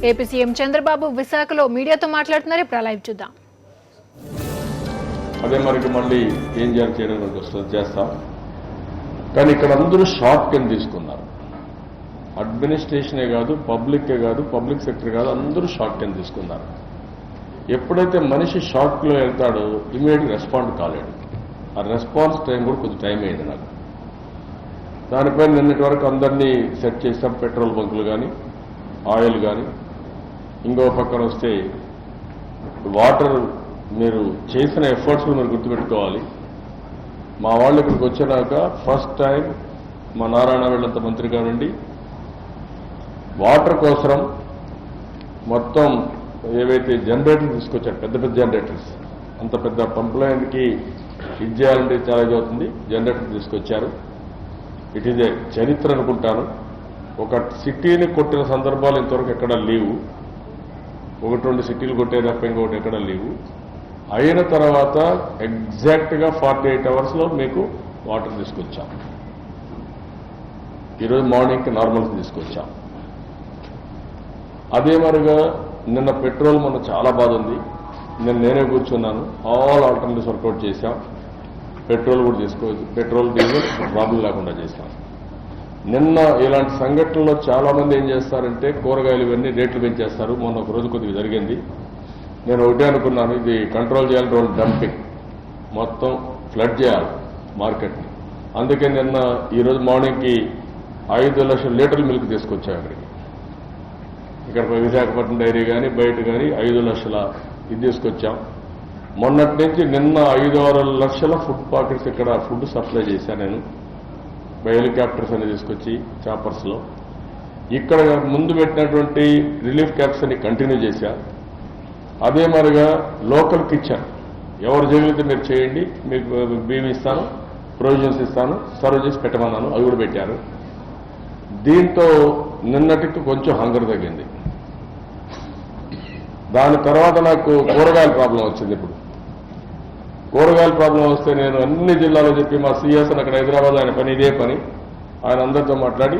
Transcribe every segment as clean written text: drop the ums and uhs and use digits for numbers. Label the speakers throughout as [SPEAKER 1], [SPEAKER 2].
[SPEAKER 1] AP CM Chandrababu విశాఖలో మీడియాతో మాట్లాడుతున్నారు. ఇప్పుడు లైవ్ చూద్దాం.
[SPEAKER 2] అదే మనకి మళ్ళీ ఏం చేయడం వస్తుంది చేస్తాం. కానీ ఇక్కడ అందరూ షార్ట్ కింద తీసుకున్నారు. అడ్మినిస్ట్రేషనే కాదు, పబ్లికే కాదు, పబ్లిక్ సెక్టర్ కాదు, అందరూ షార్ట్ కింద తీసుకున్నారు. ఎప్పుడైతే మనిషి షార్ట్లో వెళ్తాడో ఇమీడియట్గా రెస్పాండ్ కాలేడు. ఆ రెస్పాన్స్ టైం కూడా కొంచెం టైం అయింది నాకు. దానిపై నిన్నటి వరకు అందరినీ సెట్ చేసాం. పెట్రోల్ బంకులు కానీ, ఆయిల్ కానీ, ఇంకో పక్కన వస్తే వాటర్. మీరు చేసిన ఎఫర్ట్స్ మీరు గుర్తుపెట్టుకోవాలి. మా వాళ్ళు ఇక్కడికి వచ్చినాక ఫస్ట్ టైం మా నారాయణ వీళ్ళంత మంత్రి కానివ్వండి, వాటర్ కోసం మొత్తం ఏవైతే జనరేటర్లు తీసుకొచ్చారు, పెద్ద పెద్ద జనరేటర్స్, అంత పెద్ద పంప్ లైన్కి ఇది చేయాలంటే చాలా ఇది అవుతుంది. జనరేటర్ తీసుకొచ్చారు. ఇట్ ఈజ్ ఏ చరిత్ర అనుకుంటాను. ఒక సిటీని కొట్టిన సందర్భాలు ఇంతవరకు ఎక్కడ లేవు. 1-2 సిటీలు కొట్టే తప్ప ఇంకొకటి ఎక్కడ లేవు. అయిన తర్వాత ఎగ్జాక్ట్గా 48 అవర్స్లో మీకు వాటర్ తీసుకొచ్చాం. ఈరోజు మార్నింగ్కి నార్మల్స్ తీసుకొచ్చాం. అదే మరిగా నిన్న పెట్రోల్ మన చాలా బాధ ఉంది. నేనే కూర్చున్నాను. ఆల్ ఆల్టర్నేటివ్స్ వర్కౌట్ చేశాం. పెట్రోల్ కూడా తీసుకోవచ్చు. పెట్రోల్ డీజిల్ ప్రాబ్లం లేకుండా చేశాం. నిన్న ఇలాంటి సంఘటనలో చాలా మంది ఏం చేస్తారంటే కూరగాయలు ఇవన్నీ రేట్లు పెంచేస్తారు. మొన్న ఒక రోజు కొద్దిగా జరిగింది. నేను ఒకటే అనుకున్నాను, ఇది కంట్రోల్ చేయాలంటే వాళ్ళు డంపింగ్ మొత్తం ఫ్లడ్ చేయాలి మార్కెట్ని. అందుకే నిన్న ఈరోజు మార్నింగ్కి 5 లక్షల లీటర్ల మిల్క్ తీసుకొచ్చాం ఇక్కడికి. ఇక్కడ విశాఖపట్నం డైరీ కానీ బయట కానీ 5 లక్షల ఇది తీసుకొచ్చాం. మొన్నటి నుంచి నిన్న 5-6 లక్షల ఫుడ్ పాకెట్స్ ఇక్కడ ఫుడ్ సప్లై చేశాను నేను. బై హెలికాప్టర్స్ అని తీసుకొచ్చి చాపర్స్లో. ఇక్కడ ముందు పెట్టినటువంటి రిలీఫ్ క్యాంప్స్ అని కంటిన్యూ చేశాను. అదే మరిగా లోకల్ కిచెన్ ఎవరు చేయగలిగితే మీరు చేయండి, మీకు బియ్యం ఇస్తాను, ప్రొవిజన్స్ ఇస్తాను, సర్వ్ చేసి పెట్టమన్నాను. అవి కూడా పెట్టారు. దీంతో నిన్నటికి కొంచెం హంగర్ తగ్గింది. దాని తర్వాత నాకు కూరగాయల ప్రాబ్లం వచ్చింది. ఇప్పుడు కూరగాయల ప్రాబ్లం వస్తే నేను అన్ని జిల్లాలో చెప్పి మా సీఎస్ అక్కడ హైదరాబాద్ ఆయన పని ఇదే పని, ఆయన అందరితో మాట్లాడి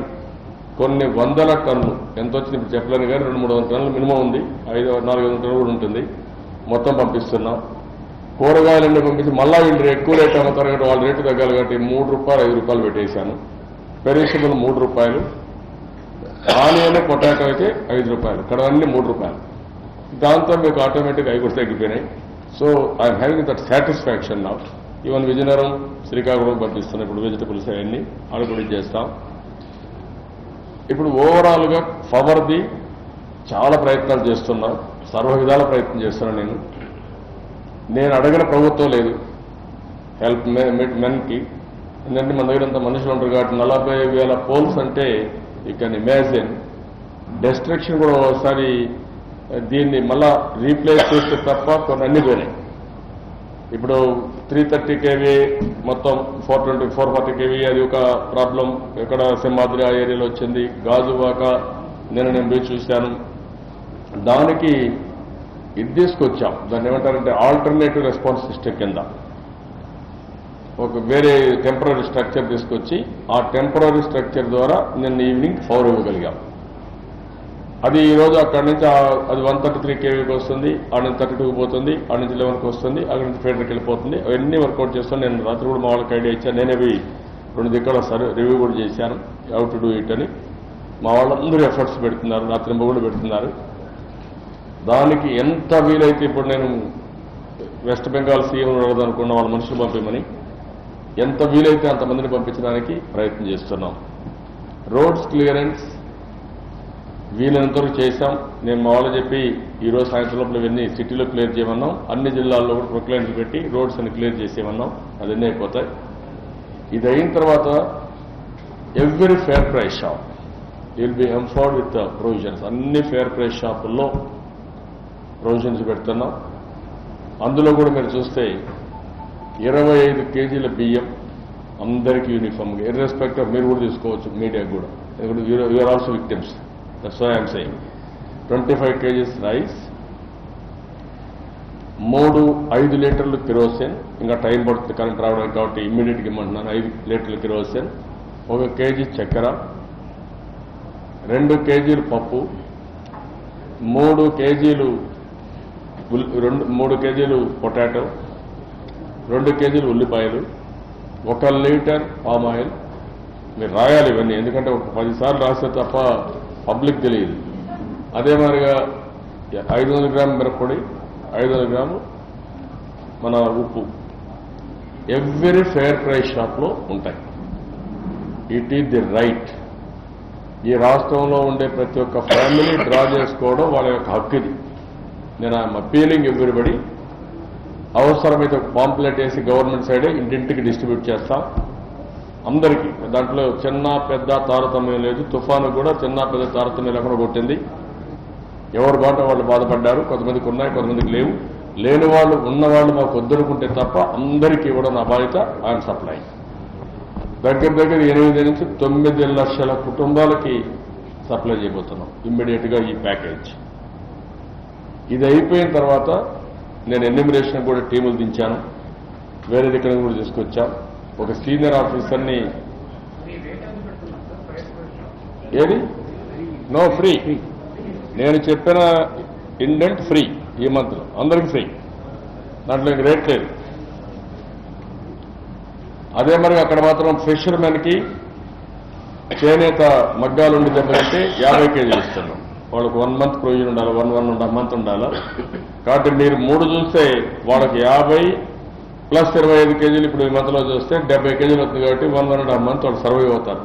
[SPEAKER 2] కొన్ని వందల టన్నులు ఎంత వచ్చింది ఇప్పుడు చెప్పలేను కానీ 200-300 టన్నులు మినిమం ఉంది. 400 టన్నులు కూడా ఉంటుంది. మొత్తం పంపిస్తున్నాం. కూరగాయలన్నీ పంపించి మళ్ళా వీళ్ళు ఎక్కువ రేట్ అమ్ముతారు కాబట్టి వాళ్ళ రేటు తగ్గాలి కాబట్టి ₹3, ₹5 పెట్టేశాను. పెరిషబుల్ ₹3, ఆనియన్ పొటాటో అయితే ₹5, ఇక్కడ అన్ని ₹3. దాంతో మీకు ఆటోమేటిక్గా అవి కూడా తగ్గిపోయినాయి. So I'm having that satisfaction now. Even Vizianagaram, Srikakulam పంపిస్తున్నాం. ఇప్పుడు వెజిటబుల్స్ అవన్నీ అవి కూడా చేస్తాం. ఇప్పుడు ఓవరాల్గా పవర్ది చాలా ప్రయత్నాలు చేస్తున్నాం. సర్వ విధాల ప్రయత్నం చేస్తున్నాను. నేను అడగిన ప్రభుత్వం లేదు హెల్ప్ మెన్కి. ఎందుకంటే మన దగ్గర అంత మనుషులు ఉంటారు కాబట్టి 40,000 పోల్స్ అంటే యూ కెన్ ఇమాజిన్. డెస్ట్రక్షన్ కూడా ఒకసారి దీన్ని మళ్ళా రీప్లేస్ చేస్తే తప్ప కొన్ని అన్ని పోయినాయి. ఇప్పుడు 330 kV మొత్తం 440 kV అది ఒక ప్రాబ్లం. ఎక్కడ సింహాద్రి ఆ ఏరియాలో వచ్చింది. గాజువాక నేను పోయి చూశాను. దానికి ఇది తీసుకొచ్చాం. దాన్ని ఏమంటారంటే ఆల్టర్నేటివ్ రెస్పాన్స్ సిస్టమ్ కింద ఒక వేరే టెంపరీ స్ట్రక్చర్ తీసుకొచ్చి ఆ టెంపరీ స్ట్రక్చర్ ద్వారా నిన్న ఈవినింగ్ పవర్ ఇవ్వగలిగాం. అది ఈరోజు అక్కడి నుంచి అది 133 kVకి వస్తుంది, ఆడ నుంచి 32కి పోతుంది, ఆడ నుంచి 11కి వస్తుంది, అక్కడి నుంచి ఫీడర్కి వెళ్ళిపోతుంది. అవన్నీ వర్కౌట్ చేస్తాను. నేను రాత్రి కూడా మా వాళ్ళకి ఐడియా ఇచ్చాను. నేనే 2 దిక్కుల రివ్యూ కూడా చేశాను హౌ టు డూ ఇట్ అని. మా వాళ్ళందరూ ఎఫర్ట్స్ పెడుతున్నారు, రాత్రి కూడా పెడుతున్నారు. దానికి ఎంత వీలైతే ఇప్పుడు నేను వెస్ట్ బెంగాల్ సీఎం అడగదనుకున్న వాళ్ళ మనుషులు పంపించమని ఎంత వీలైతే అంతమందిని పంపించడానికి ప్రయత్నం చేస్తున్నాం. రోడ్స్ క్లియరెన్స్ వీలైనంతవరకు చేశాం. నేను మా వాళ్ళు చెప్పి ఈరోజు సాయంత్రం లోపల ఇవన్నీ సిటీలో క్లియర్ చేయమన్నాం. అన్ని జిల్లాల్లో కూడా ప్రొక్లైన్స్ పెట్టి రోడ్స్ అని క్లియర్ చేసేయమన్నాం. అదన్నీ అయిపోతాయి. ఇది అయిన తర్వాత every fair price shop will be ఎంఫర్డ్ విత్ ప్రొవిజన్స్. అన్ని ఫేర్ ప్రైస్ షాపుల్లో ప్రొవిజన్స్ పెడుతున్నాం. అందులో కూడా మీరు చూస్తే 25 kgల బియ్యం అందరికీ యూనిఫామ్గా ఇర్రెస్పెక్టివ్. మీరు కూడా తీసుకోవచ్చు, మీడియా కూడా. You are also victims. That's why I'm saying 25 kgs rice, 5 లీటర్లు కిరోసిన్. ఇంకా టైం పడుతుంది కరెంట్ రావడానికి కాబట్టి ఇమ్మీడియట్గా ఇమ్మంటున్నాను. 5 లీటర్లు కిరోసిన్, 1 kg చక్కెర, 2 kgలు పప్పు, 3 కేజీలు 3 కేజీలు పొటాటో, 2 కేజీలు ఉల్లిపాయలు, 1 లీటర్ పామ్ ఆయిల్. మీరు రాయాలి ఇవన్నీ, ఎందుకంటే ఒక 10 సార్లు రాస్తే తప్ప పబ్లిక్ తెలియదు. అదే మాదిరిగా 500 గ్రాముల మిరప్పొడి, 500 గ్రాములు మన ఉప్పు. ఎవ్రీ ఫెయిర్ ప్రైస్ షాప్లో ఉంటాయి. It is the right. ఈ రాష్ట్రంలో ఉండే ప్రతి ఒక్క ఫ్యామిలీ డ్రా చేసుకోవడం వాళ్ళ యొక్క హక్కు. ఇది నేను ఐఎమ్ అపీలింగ్ ఎవ్రీబడి. అవసరమైతే ఒక పాంప్లెట్ వేసి గవర్నమెంట్ సైడే ఇంటింటికి డిస్ట్రిబ్యూట్ చేస్తాం అందరికీ. దాంట్లో చిన్న పెద్ద తారతమ్యం లేదు. తుఫాను కూడా చిన్న పెద్ద తారతమ్యం లేకుండా కొట్టింది. ఎవరు బాట వాళ్ళు బాధపడ్డారు. కొంతమందికి ఉన్నాయి, కొంతమందికి లేవు. లేని వాళ్ళు ఉన్నవాళ్ళు మాకు వద్దనుకుంటే తప్ప అందరికీ ఇవ్వడం నా బాధ్యత. I'm supply. దగ్గర 8 నుంచి 9 లక్షల కుటుంబాలకి సప్లై చేయబోతున్నాం ఇమ్మీడియట్గా ఈ ప్యాకేజ్. ఇది అయిపోయిన తర్వాత నేను ఎన్యూమరేషన్ కూడా టీములు దించాను. వేరే దగ్గర కూడా తీసుకొచ్చాం. ఒక సీనియర్ ఆఫీసర్ని. ఏది? No free. నేను చెప్పిన ఇండెంట్ ఫ్రీ. ఈ మంత్లో అందరికీ ఫ్రీ. దాంట్లో ఇంక రేట్ లేదు. అదే మరి అక్కడ మాత్రం ఫిషర్మెన్కి చేనేత మగ్గాలు ఉండి దెబ్బతింటే 50 కేజీలు ఇస్తున్నాం. వాళ్ళకు 1 మంత్ ప్రొవిజన్ ఉండాలి, 1 మంత్ ఉండాలి. కాబట్టి మీరు 3 చూస్తే వాళ్ళకి 50 ప్లస్ 25 కేజీలు ఇప్పుడు ఈ మంత్లో చూస్తే 70 కేజీలు వస్తుంది. కాబట్టి 1.5 మంత్ వాళ్ళు సర్వైవ్ అవుతారు.